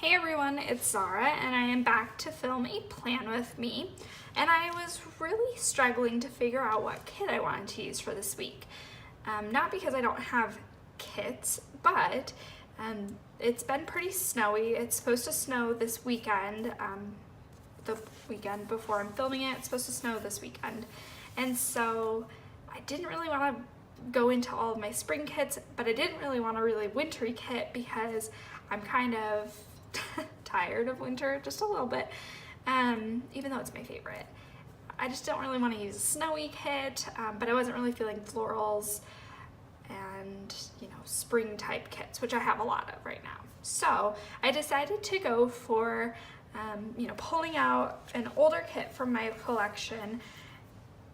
Hey everyone, it's Zara and I am back to film a plan with me, and I was really struggling to figure out what kit I wanted to use for this week. Not because I don't have kits, but it's been pretty snowy. It's supposed to snow this weekend, the weekend before I'm filming it. It's supposed to snow this weekend, and so I didn't really want to go into all of my spring kits, but I didn't really want a really wintry kit because I'm kind of tired of winter just a little bit, even though it's my favorite. I just don't really want to use a snowy kit, but I wasn't really feeling florals and, you know, spring type kits, which I have a lot of right now. So I decided to go for, pulling out an older kit from my collection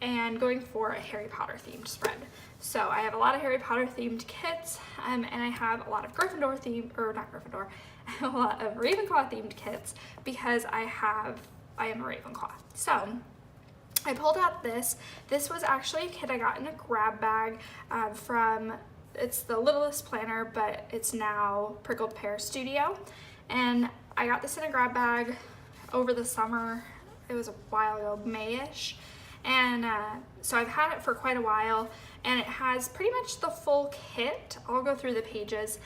and going for a Harry Potter themed spread. So I have a lot of Harry Potter themed kits, and I have a lot of Gryffindor themed, or not Gryffindor, a lot of Ravenclaw themed kits because I am a Ravenclaw. So I pulled out this. This was actually a kit I got in a grab bag from, it's the Littlest Planner, but it's now Prickled Pear Studio. And I got this in a grab bag over the summer. It was a while ago, May-ish. And so I've had it for quite a while, and it has pretty much the full kit. I'll go through the pages,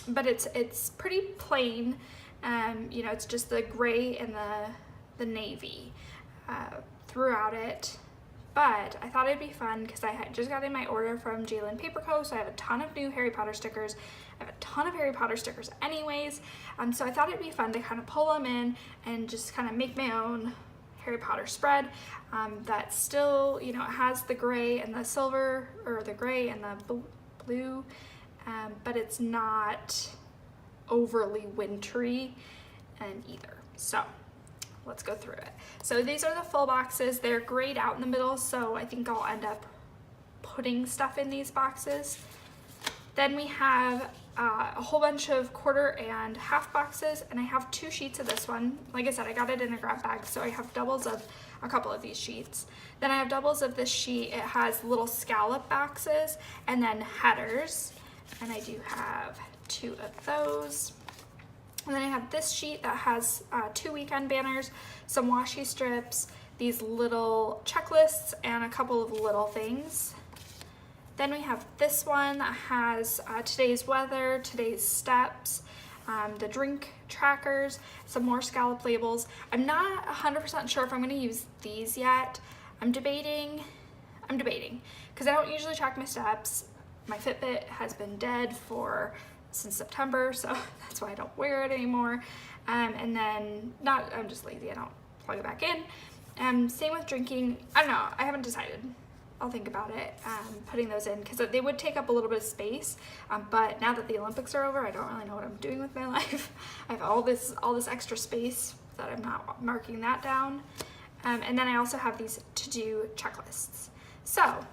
but it's pretty plain. It's just the gray and the navy throughout it. But I thought it'd be fun because I had just got in my order from JLynnPaperCo, so I have a ton of new Harry Potter stickers. I have a ton of Harry Potter stickers anyways, so I thought it'd be fun to kind of pull them in and just kind of make my own Harry Potter spread that still, it has the gray and the silver, or the gray and the blue, but it's not overly wintry either. So let's go through it. So these are the full boxes. They're grayed out in the middle, so I think I'll end up putting stuff in these boxes. Then we have a whole bunch of quarter and half boxes, and I have 2 sheets of this one. Like I said, I got it in a grab bag, so I have doubles of a couple of these sheets. Then I have doubles of this sheet. It has little scallop boxes and then headers, and I do have 2 of those. And then I have this sheet that has 2 weekend banners, some washi strips, these little checklists, and a couple of little things. Then we have this one that has today's weather, today's steps, the drink trackers, some more scallop labels. I'm not 100% sure if I'm going to use these yet. I'm debating, because I don't usually track my steps. My Fitbit has been dead since September, so that's why I don't wear it anymore. And then I'm just lazy, I don't plug it back in. Same with drinking. I don't know, I haven't decided. I'll think about it, putting those in, because they would take up a little bit of space, but now that the Olympics are over, I don't really know what I'm doing with my life. I have all this extra space that I'm not marking that down. And then I also have these to-do checklists. So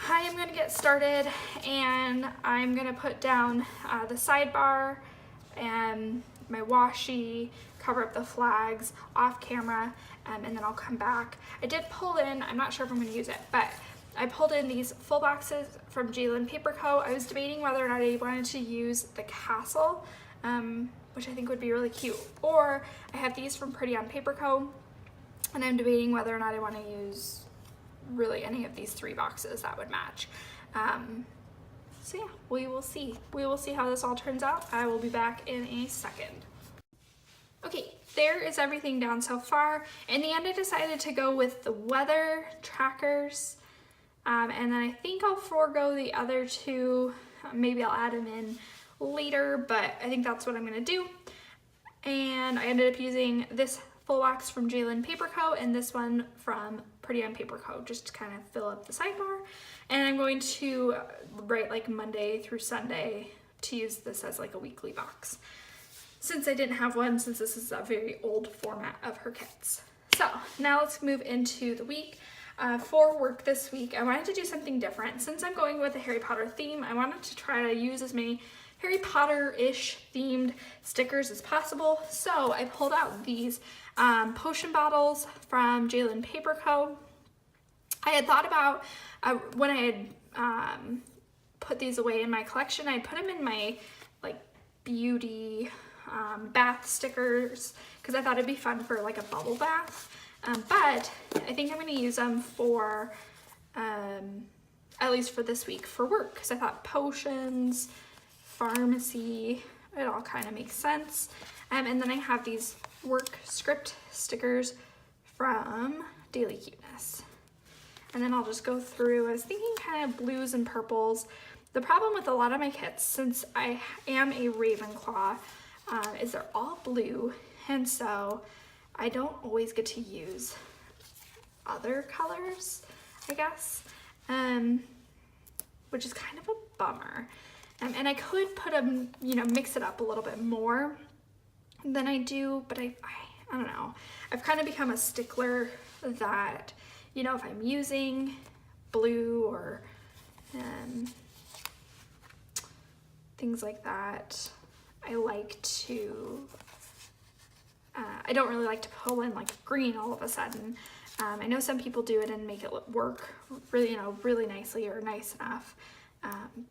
I am going to get started, and I'm going to put down the sidebar and my washi, cover up the flags off camera, and then I'll come back. I did pull in, I'm not sure if I'm going to use it, but I pulled in these full boxes from JLynnPaperCo. I was debating whether or not I wanted to use the castle, which I think would be really cute, or I have these from Pretty on Paper Co, and I'm debating whether or not I want to use really any of these 3 boxes that would match. So yeah, we will see. We will see how this all turns out. I will be back in a second. Okay, there is everything down so far. In the end, I decided to go with the weather trackers, and then I think I'll forego the other 2. Maybe I'll add them in later, but I think that's what I'm gonna do. And I ended up using this full box from JLynnPaperCo and this one from Pretty on Paper Co, just to kind of fill up the sidebar. And I'm going to write like Monday through Sunday to use this as like a weekly box, since I didn't have one, since this is a very old format of her kits. So now let's move into the week. For work this week, I wanted to do something different. Since I'm going with a Harry Potter theme, I wanted to try to use as many Harry Potter-ish themed stickers as possible. So I pulled out these potion bottles from JLynnPaperCo. I had thought about, when I had put these away in my collection, I put them in my like beauty bath stickers because I thought it'd be fun for like a bubble bath. But I think I'm going to use them for, at least for this week, for work, because I thought potions, pharmacy, it all kind of makes sense. And then I have these work script stickers from Daily Cuteness. And then I'll just go through. I was thinking kind of blues and purples. The problem with a lot of my kits, since I am a Ravenclaw, is they're all blue, and so I don't always get to use other colors, I guess, which is kind of a bummer. And I could put them, you know, mix it up a little bit more than I do, but I don't know. I've kind of become a stickler that, you know, if I'm using blue or things like that, I like to, I don't really like to pull in like green all of a sudden. I know some people do it and make it work really, you know, really nicely or nice enough.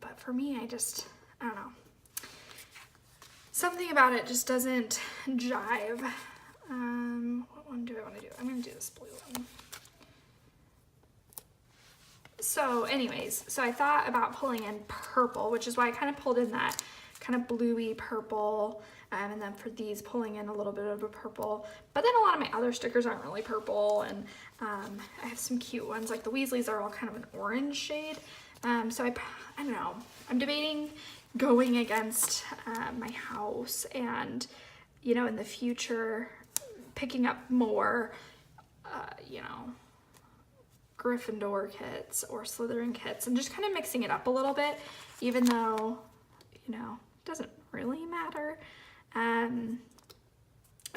But for me, I don't know. Something about it just doesn't jive. What one do I want to do? I'm going to do this blue one. So anyways, so I thought about pulling in purple, which is why I kind of pulled in that kind of bluey purple. And then for these, pulling in a little bit of a purple. But then a lot of my other stickers aren't really purple. And I have some cute ones, like the Weasleys are all kind of an orange shade. So I don't know. I'm debating going against my house and, you know, in the future, picking up more, you know, Gryffindor kits or Slytherin kits and just kind of mixing it up a little bit, even though, you know, it doesn't really matter.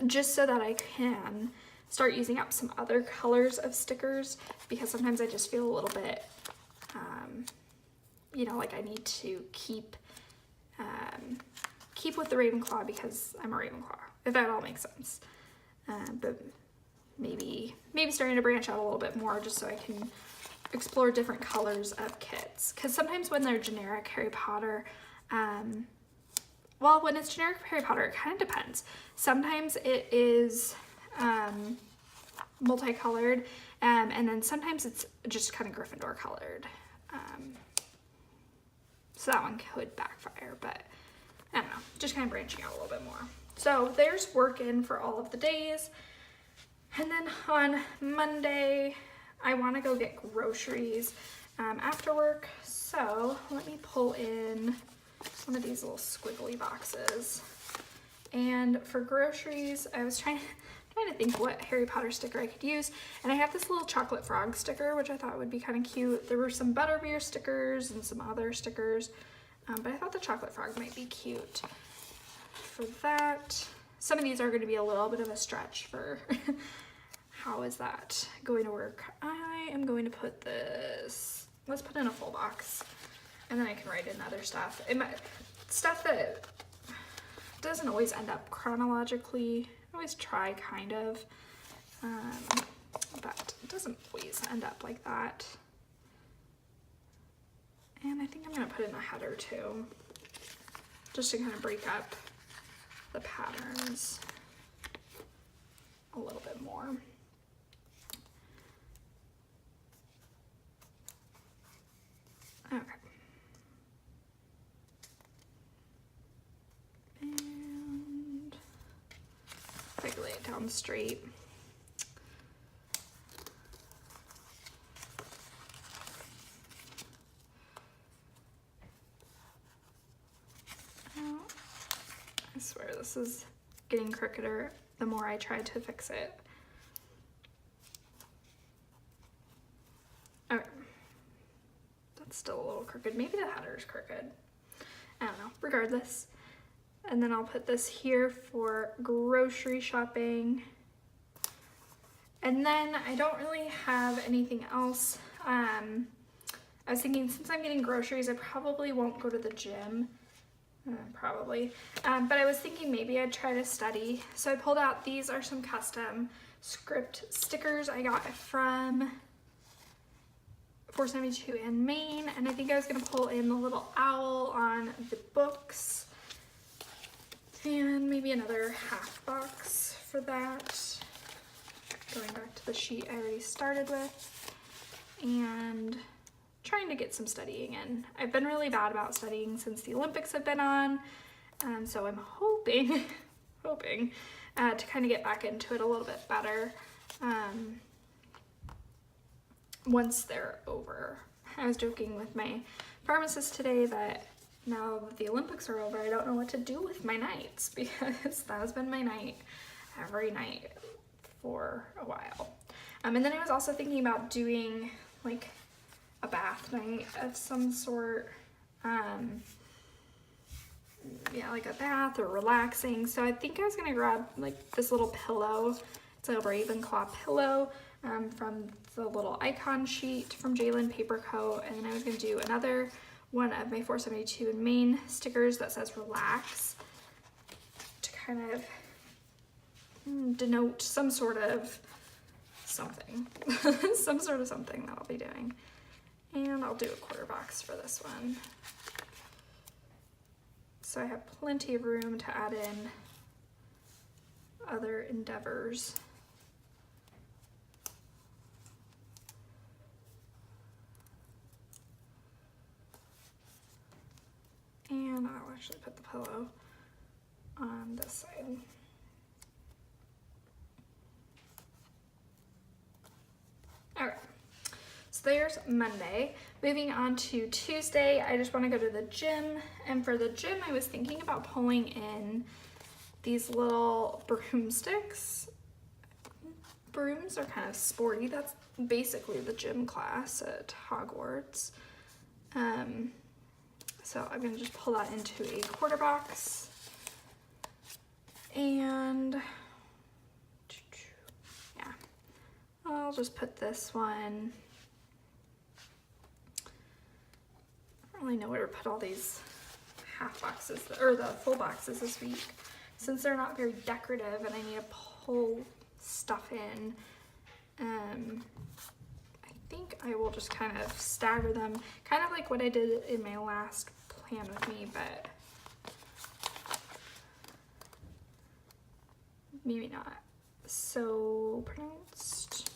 Just so that I can start using up some other colors of stickers, because sometimes I just feel a little bit, you know, like I need to keep with the Ravenclaw because I'm a Ravenclaw, if that all makes sense. But maybe starting to branch out a little bit more just so I can explore different colors of kits. Because sometimes when they're generic Harry Potter, well, when it's generic Harry Potter, it kind of depends. Sometimes it is multicolored, and then sometimes it's just kind of Gryffindor colored. So that one could backfire, but I don't know, just kind of branching out a little bit more. So there's work in for all of the days. And then on Monday, I want to go get groceries after work. So let me pull in one of these little squiggly boxes. And for groceries, I was trying to think what Harry Potter sticker I could use. And I have this little chocolate frog sticker, which I thought would be kind of cute. There were some butterbeer stickers and some other stickers, but I thought the chocolate frog might be cute for that. Some of these are going to be a little bit of a stretch for how is that going to work. I am going to put this, let's put in a full box, and then I can write in other stuff. Stuff that doesn't always end up chronologically. I always try, kind of, but it doesn't always end up like that. And I think I'm going to put in a header too, just to kind of break up the patterns a little bit more. Okay. And if I can lay it down straight. Oh, I swear this is getting crookeder the more I try to fix it. Okay. That's still a little crooked. Maybe the header's crooked. I don't know. Regardless. And then I'll put this here for grocery shopping. And then I don't really have anything else. I was thinking, since I'm getting groceries, I probably won't go to the gym. Probably. But I was thinking maybe I'd try to study. So I pulled out, these are some custom script stickers I got from 472 in Maine. And I think I was going to pull in the little owl on the books. And maybe another half box for that. Going back to the sheet I already started with. And trying to get some studying in. I've been really bad about studying since the Olympics have been on. So I'm hoping to kind of get back into it a little bit better once they're over. I was joking with my pharmacist today that now that the Olympics are over, I don't know what to do with my nights, because that has been my night every night for a while. And then I was also thinking about doing like a bath night of some sort. Yeah, like a bath or relaxing. So I think I was gonna grab like this little pillow. It's like a Ravenclaw pillow from the little icon sheet from JLynnPaperCo, and then I was gonna do another one of my 472 in Maine stickers that says relax to kind of denote some sort of something, some sort of something that I'll be doing. And I'll do a quarter box for this one. So I have plenty of room to add in other endeavors. And I'll actually put the pillow on this side. Okay, so there's Monday. Moving on to Tuesday, I just want to go to the gym, and for the gym I was thinking about pulling in these little broomsticks. Brooms are kind of sporty. That's basically the gym class at Hogwarts. So I'm gonna just pull that into a quarter box, and yeah, I'll just put this one. I don't really know where to put all these half boxes, or the full boxes this week, since they're not very decorative and I need to pull stuff in. I think I will just kind of stagger them, kind of like what I did in my last plan with me, but maybe not so pronounced.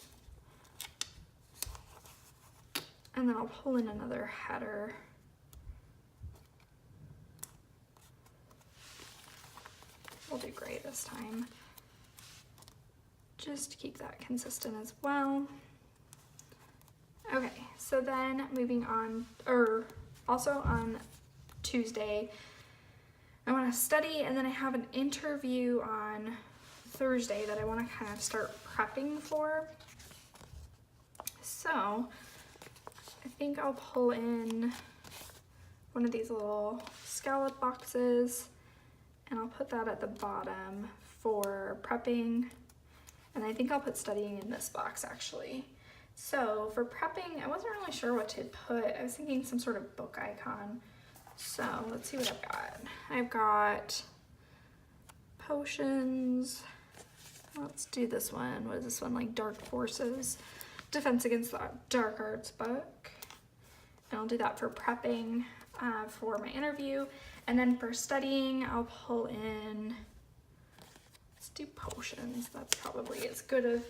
And then I'll pull in another header. We'll do gray this time, just to keep that consistent as well. Okay, so then moving on, or also on Tuesday, I want to study, and then I have an interview on Thursday that I want to kind of start prepping for. So I think I'll pull in one of these little scallop boxes, and I'll put that at the bottom for prepping. And I think I'll put studying in this box actually. So for prepping, I wasn't really sure what to put. I was thinking some sort of book icon. So let's see what I've got. I've got potions. Let's do this one. What is this one? Like Dark Forces, Defense Against the Dark Arts book. And I'll do that for prepping for my interview. And then for studying, I'll pull in, let's do potions. That's probably as good of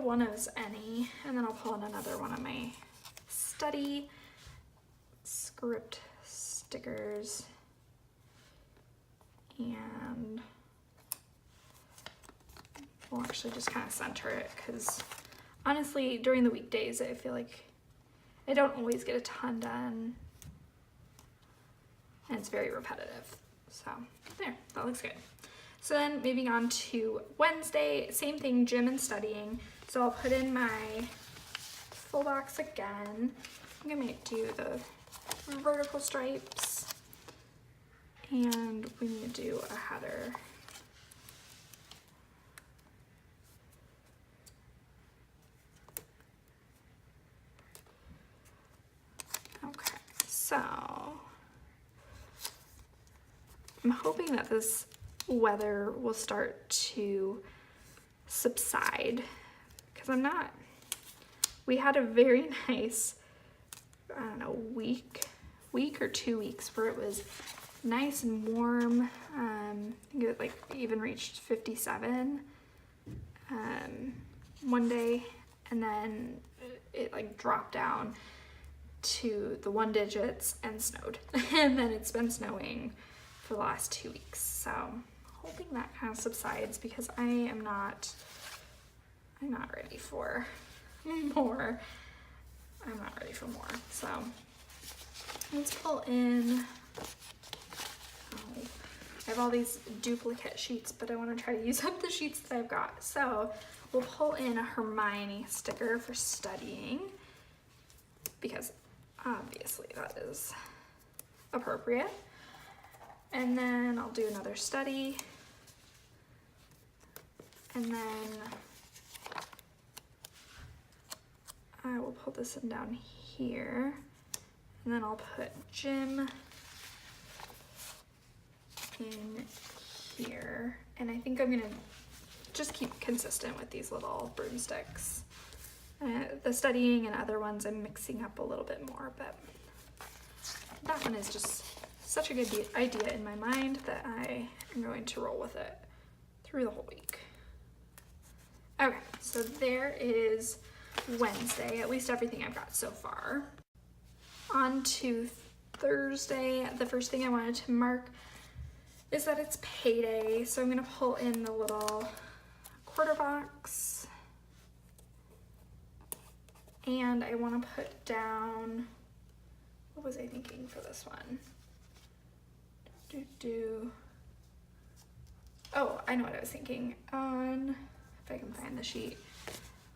one as any. And then I'll pull in another one of my study script stickers. And we'll actually just kind of center it, because honestly, during the weekdays, I feel like I don't always get a ton done. And it's very repetitive. So there, that looks good. So then moving on to Wednesday, same thing, gym and studying. So I'll put in my full box again. I'm gonna do the vertical stripes, and we need to do a header. Okay, so I'm hoping that this weather will start to subside, because we had a very nice, I don't know, week or 2 weeks where it was nice and warm. it like even reached 57 one day, and then it like dropped down to the 1 digits and snowed. And then it's been snowing for the last 2 weeks. So hoping that kind of subsides, because I'm not ready for more. I'm not ready for more. So let's pull in, I have all these duplicate sheets, but I want to try to use up the sheets that I've got. So we'll pull in a Hermione sticker for studying, because obviously that is appropriate. And then I'll do another study. And then I will pull this in down here. And then I'll put gym in here. And I think I'm gonna just keep consistent with these little broomsticks. The studying and other ones I'm mixing up a little bit more, but that one is just such a good idea in my mind that I am going to roll with it through the whole week. Okay, so there is Wednesday, at least everything I've got so far. On to Thursday, the first thing I wanted to mark is that it's payday, so I'm gonna pull in the little quarter box, and I want to put down, what was I thinking for this one? Oh, I know what I was thinking. If I can find the sheet.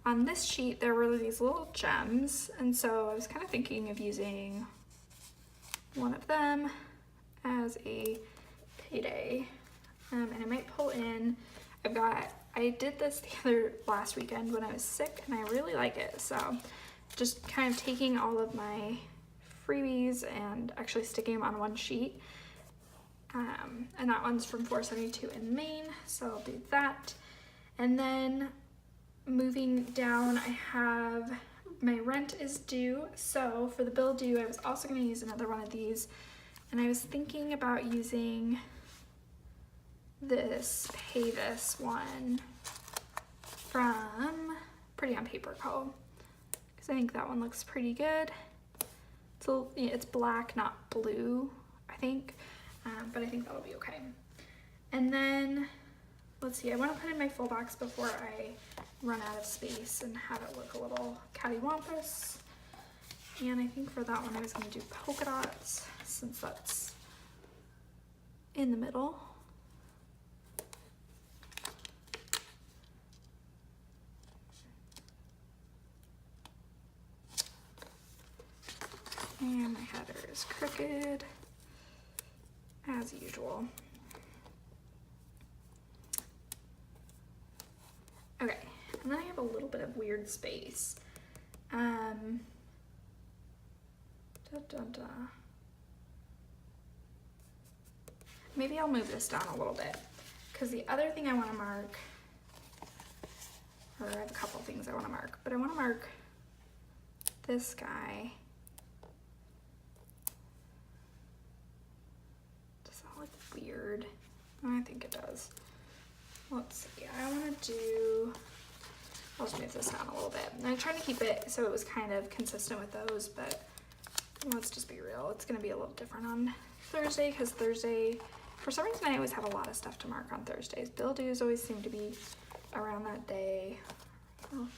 On this sheet, there were these little gems, and so I was kind of thinking of using one of them as a payday. And I might pull in, I did this last weekend when I was sick, and I really like it. So just kind of taking all of my freebies and actually sticking them on one sheet. And that one's from 472 in Maine, so I'll do that. And then moving down, I have my rent is due. So for the bill due, I was also going to use another one of these, and I was thinking about using this Pay This one from JLynnPaperCo, because I think that one looks pretty good. It's black, not blue, I think, but I think that'll be okay. And then, let's see, I want to put in my full box before I run out of space and have it look a little cattywampus. And I think for that one I was going to do polka dots, since that's in the middle. And my header is crooked, as usual. Okay, and then I have a little bit of weird space. Maybe I'll move this down a little bit, because the other thing I want to mark, or I have a couple things I want to mark, but I want to mark this guy. Does that look weird? I think it does. Let's see, I want to do, I'll just move this down a little bit. And I'm trying to keep it so it was kind of consistent with those, but let's just be real, it's going to be a little different on Thursday, because Thursday, for some reason I always have a lot of stuff to mark on Thursdays. Bill dues always seem to be around that day. Oh.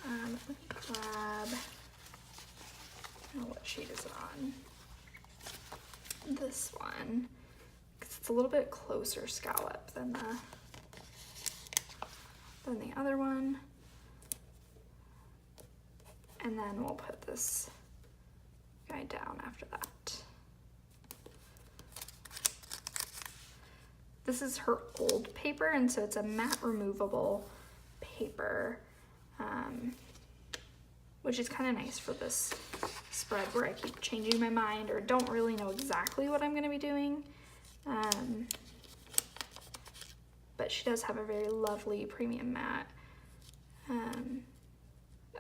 Let me grab, what sheet is it on? This one, because it's a little bit closer scallop than the other one. And then we'll put this guy down after that. This is her old paper, and so it's a matte removable paper, which is kind of nice for this spread where I keep changing my mind or don't really know exactly what I'm going to be doing. But she does have a very lovely premium matte,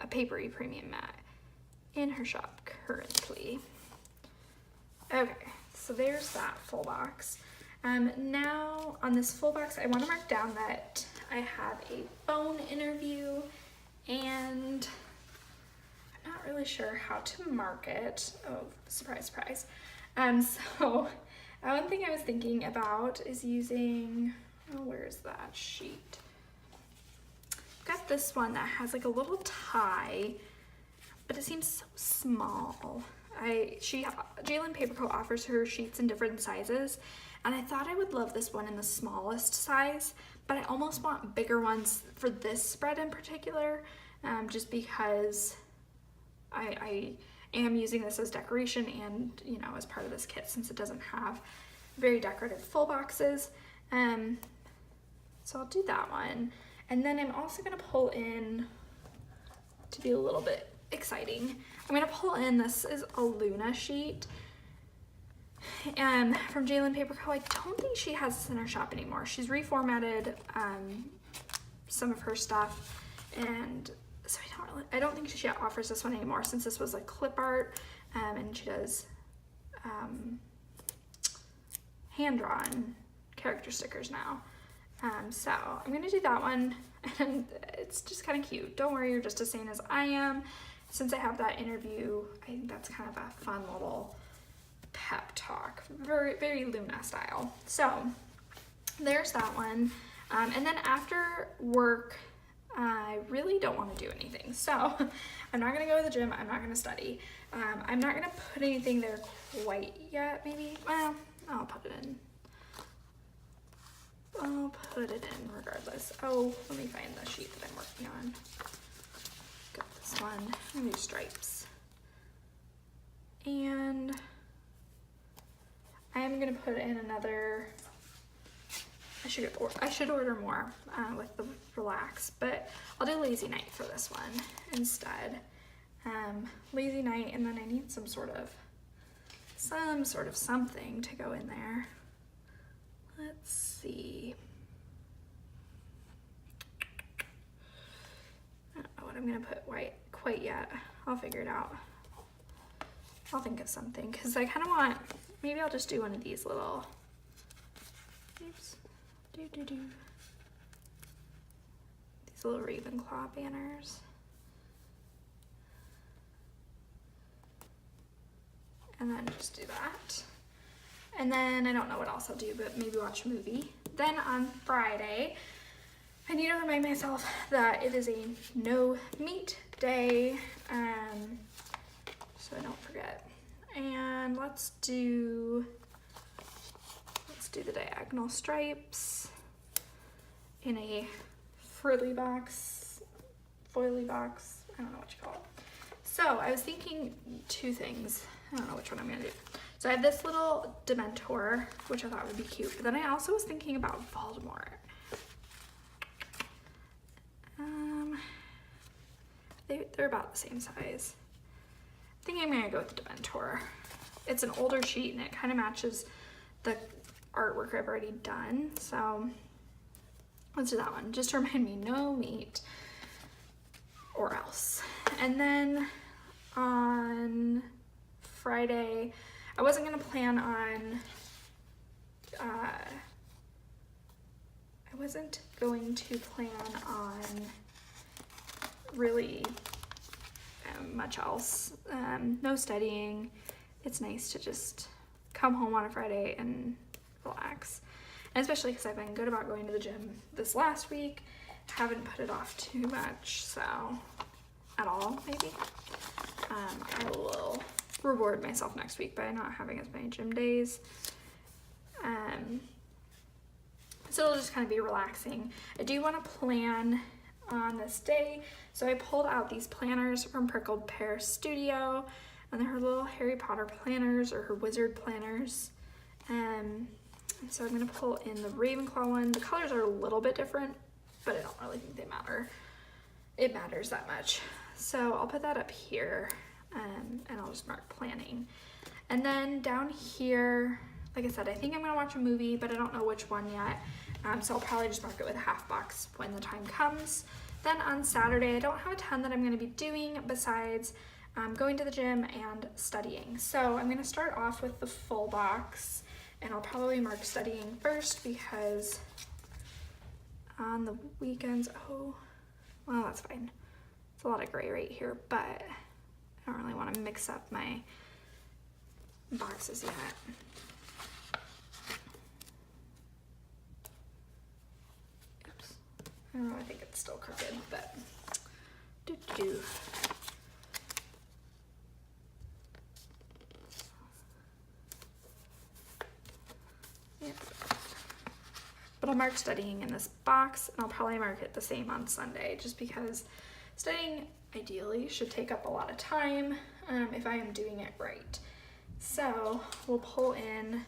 a papery premium matte in her shop currently. Okay, so there's that full box. Now on this full box, I want to mark down that I have a phone interview, and I'm not really sure how to mark it. Oh, surprise, surprise. So one thing I was thinking about is using, oh, where's that sheet? I've got this one that has like a little tie, but it seems so small. JLynnPaperCo offers her sheets in different sizes, and I thought I would love this one in the smallest size, but I almost want bigger ones for this spread in particular, just because I am using this as decoration and, you know, as part of this kit, since it doesn't have very decorative full boxes. So I'll do that one. And then I'm also gonna pull in, to be a little bit exciting, I'm gonna pull in, this is a Luna sheet from JLynnPaperCo. I don't think she has this in her shop anymore. She's reformatted some of her stuff, and so I don't think she offers this one anymore, since this was like clip art, and she does hand-drawn character stickers now. So I'm gonna do that one, and it's just kind of cute. Don't worry, you're just as sane as I am. Since I have that interview, I think that's kind of a fun little pep talk, very, very Luna style. So there's that one. And then after work, I really don't want to do anything. So I'm not gonna go to the gym, I'm not gonna study. I'm not gonna put anything there quite yet, maybe. Well, I'll put it in. I'll put it in regardless. Oh, let me find the sheet that I'm working on. Got this one. I'm gonna do stripes. And I'm gonna put in another, I should order more with the relax, but I'll do lazy night for this one instead. Lazy night, and then I need some sort of something to go in there. Let's see. I don't know what I'm gonna put quite yet. I'll figure it out. I'll think of something, because I kind of want, maybe I'll just do one of these little, oops, these little Ravenclaw banners. And then just do that. And then I don't know what else I'll do, but maybe watch a movie. Then on Friday, I need to remind myself that it is a no meat day, so I don't forget. And let's do the diagonal stripes in a foily box, I don't know what you call it. So I was thinking two things. I don't know which one I'm gonna do. So I have this little Dementor, which I thought would be cute, but then I also was thinking about Voldemort. They're about the same size. I think I'm gonna go with the Dementor. It's an older sheet and it kind of matches the artwork I've already done, so let's do that one. Just to remind me, no meat or else. And then on Friday, I wasn't gonna plan on, really much else. No studying. It's nice to just come home on a Friday and relax. And especially because I've been good about going to the gym this last week. Haven't put it off too much, so at all, maybe. I will reward myself next week by not having as many gym days. So it'll just kind of be relaxing. I do want to plan on this day, so I pulled out these planners from Prickled Pear Studio, and they're her little Harry Potter planners, or her wizard planners. So I'm gonna pull in the Ravenclaw one. The colors are a little bit different, but I don't really think it matters that much. So I'll put that up here, and I'll just mark planning. And then down here, like I said, I think I'm gonna watch a movie, but I don't know which one yet. So I'll probably just mark it with a half box when the time comes. Then on Saturday, I don't have a ton that I'm gonna be doing besides going to the gym and studying. So I'm gonna start off with the full box. And I'll probably mark studying first because on the weekends, oh, well, that's fine. It's a lot of gray right here, but I don't really want to mix up my boxes yet. Oops. I don't know, I think it's still crooked, but do. But I'll mark studying in this box, and I'll probably mark it the same on Sunday, just because studying ideally should take up a lot of time if I am doing it right. So we'll pull in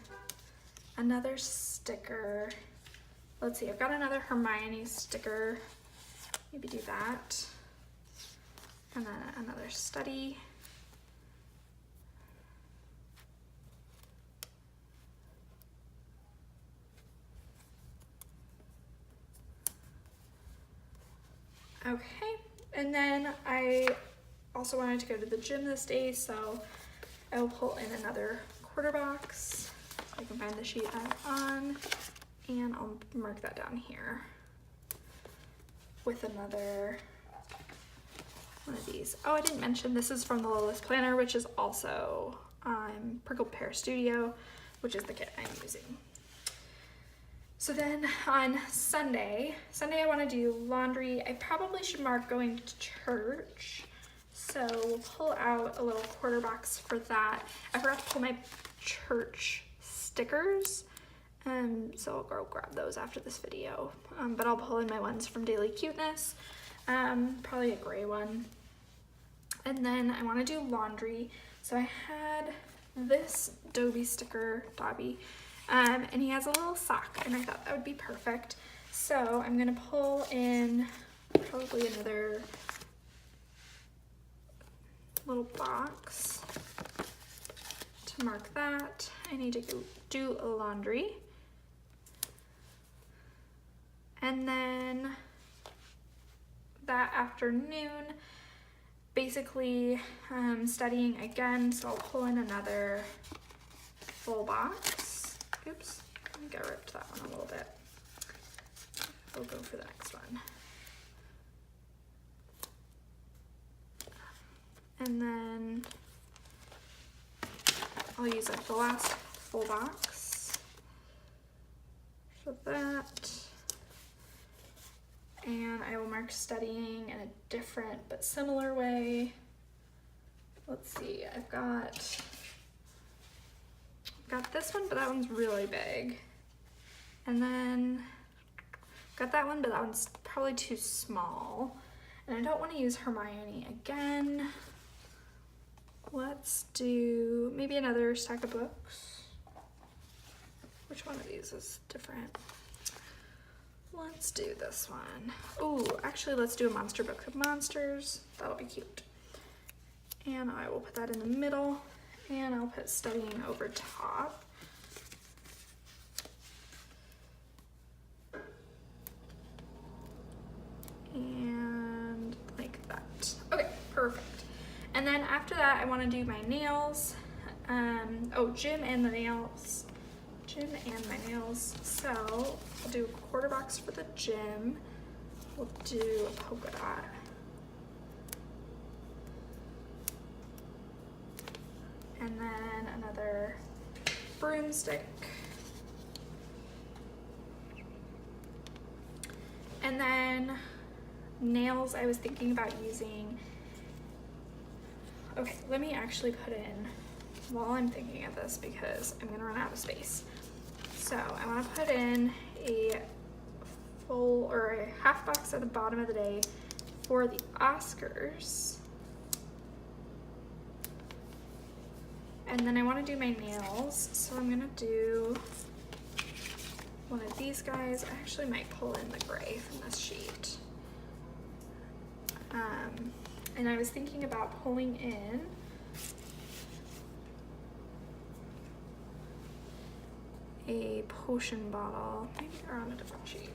another sticker. Let's see, I've got another Hermione sticker. Maybe do that. And then another study. Okay, and then I also wanted to go to the gym this day, so I will pull in another quarter box. I can find the sheet I'm on, and I'll mark that down here with another one of these. Oh, I didn't mention this is from the Lilith Planner, which is also Prickled Pear Studio, which is the kit I'm using. So then on Sunday I want to do laundry. I probably should mark going to church. So we'll pull out a little quarter box for that. I forgot to pull my church stickers. So I'll go grab those after this video. But I'll pull in my ones from Daily Cuteness. Probably a gray one. And then I want to do laundry. So I had this Dobby sticker, and he has a little sock, and I thought that would be perfect. So I'm gonna pull in probably another little box to mark that. I need to go do laundry. And then that afternoon, basically studying again, so I'll pull in another full box. Oops, I think I ripped that one a little bit. We'll go for the next one. And then I'll use like the last full box for that. And I will mark studying in a different but similar way. Let's see, I've got this one, but that one's really big. And then got that one, but that one's probably too small. And I don't want to use Hermione again. Let's do maybe another stack of books. Which one of these is different? Let's do this one. Oh, actually, let's do a monster book of monsters. That'll be cute. And I will put that in the middle. And I'll put studying over top. And like that. Okay, perfect. And then after that, I want to do my nails. Gym and the nails. Gym and my nails. So I'll do a quarter box for the gym. We'll do a polka dot. And then another broomstick. And then nails, I was thinking about using, okay, let me actually put in, while I'm thinking of this, because I'm gonna run out of space. So I wanna put in a full or a half box at the bottom of the day for the Oscars. And then I want to do my nails, so I'm gonna do one of these guys. I actually might pull in the gray from this sheet. And I was thinking about pulling in a potion bottle. Maybe they're on a different sheet.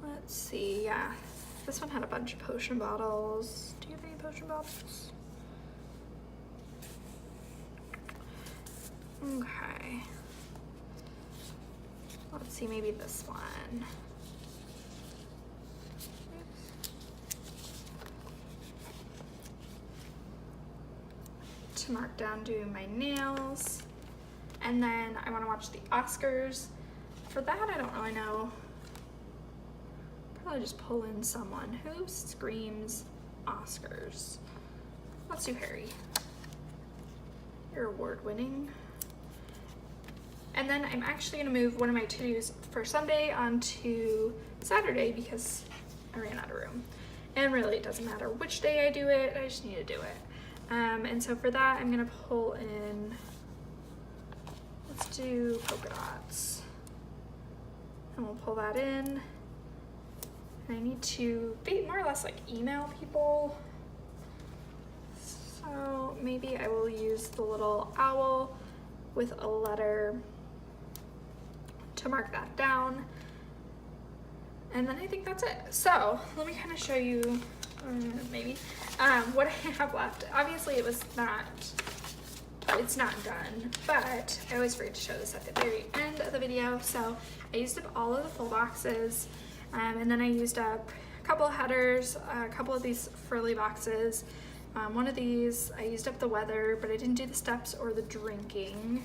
Let's see, yeah. This one had a bunch of potion bottles. Do you have any potion bottles? Okay. Let's see, maybe this one. To mark down doing my nails. And then I want to watch the Oscars. For that, I don't really know. Probably just pull in someone who screams Oscars. Let's do Harry. You're award-winning. And then I'm actually gonna move one of my to-dos for Sunday onto Saturday because I ran out of room. And really it doesn't matter which day I do it, I just need to do it. And so for that, I'm gonna pull in, let's do polka dots. And we'll pull that in. And I need to more or less like email people. So maybe I will use the little owl with a letter to mark that down. And then I think that's it. So let me kind of show you maybe what I have left. Obviously it's not done, but I always forget to show this at the very end of the video. So I used up all of the full boxes, and then I used up a couple of headers, a couple of these frilly boxes. One of these, I used up the weather, but I didn't do the steps or the drinking.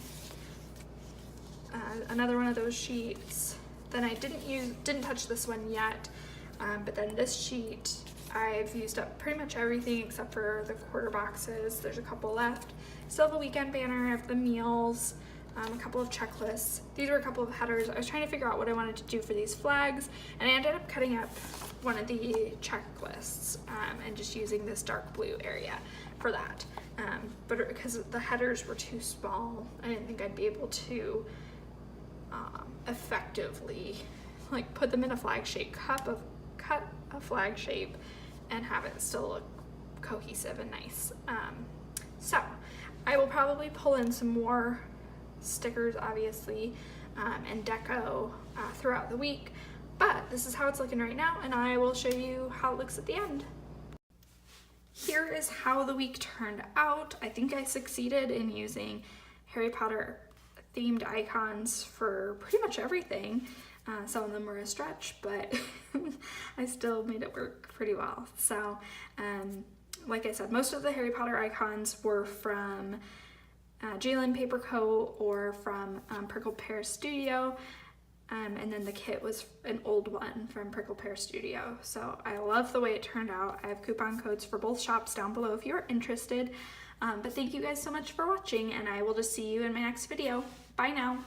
Another one of those sheets. Then I didn't touch this one yet, but then this sheet, I've used up pretty much everything except for the quarter boxes. There's a couple left. Still have a weekend banner, I have the meals, a couple of checklists. These were a couple of headers. I was trying to figure out what I wanted to do for these flags, and I ended up cutting up one of the checklists and just using this dark blue area for that. But because the headers were too small, I didn't think I'd be able to effectively like put them in a flag shape, cut a flag shape, and have it still look cohesive and nice. So I will probably pull in some more stickers, obviously, and deco throughout the week, but this is how it's looking right now, and I will show you how it looks at the end. Here is how the week turned out. I think I succeeded in using Harry Potter themed icons for pretty much everything. Some of them were a stretch, but I still made it work pretty well. So, like I said, most of the Harry Potter icons were from JLynnPaperCo or from Prickled Pear Studio, and then the kit was an old one from Prickled Pear Studio. So I love the way it turned out. I have coupon codes for both shops down below if you're interested. But thank you guys so much for watching, and I will just see you in my next video. Bye now.